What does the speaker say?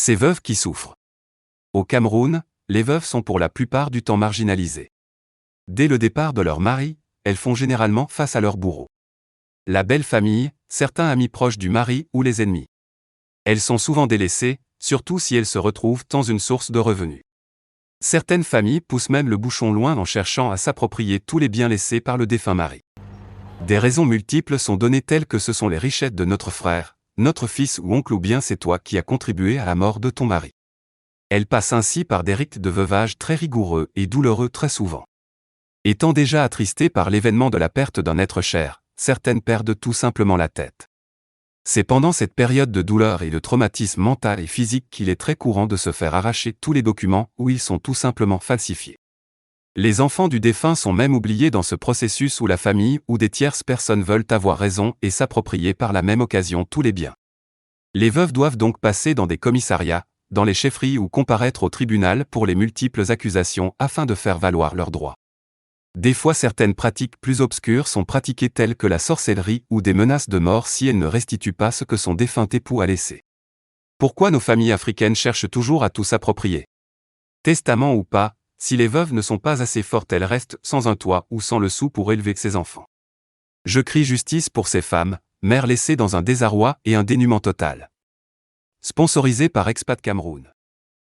Ces veuves qui souffrent. Au Cameroun, les veuves sont pour la plupart du temps marginalisées. Dès le départ de leur mari, elles font généralement face à leur bourreau. La belle famille, certains amis proches du mari ou les ennemis. Elles sont souvent délaissées, surtout si elles se retrouvent dans une source de revenus. Certaines familles poussent même le bouchon loin en cherchant à s'approprier tous les biens laissés par le défunt mari. Des raisons multiples sont données telles que ce sont les richesses de notre frère, notre fils ou oncle ou bien c'est toi qui as contribué à la mort de ton mari. Elles passent ainsi par des rites de veuvage très rigoureux et douloureux très souvent. Étant déjà attristées par l'événement de la perte d'un être cher, certaines perdent tout simplement la tête. C'est pendant cette période de douleur et de traumatisme mental et physique qu'il est très courant de se faire arracher tous les documents ou ils sont tout simplement falsifiés. Les enfants du défunt sont même oubliés dans ce processus où la famille ou des tierces personnes veulent avoir raison et s'approprier par la même occasion tous les biens. Les veuves doivent donc passer dans des commissariats, dans les chefferies ou comparaître au tribunal pour les multiples accusations afin de faire valoir leurs droits. Des fois certaines pratiques plus obscures sont pratiquées telles que la sorcellerie ou des menaces de mort si elles ne restituent pas ce que son défunt époux a laissé. Pourquoi nos familles africaines cherchent toujours à tout s'approprier? Testament ou pas, si les veuves ne sont pas assez fortes, elles restent sans un toit ou sans le sou pour élever ses enfants. Je crie justice pour ces femmes, mères laissées dans un désarroi et un dénuement total. Sponsorisé par Expat Cameroun.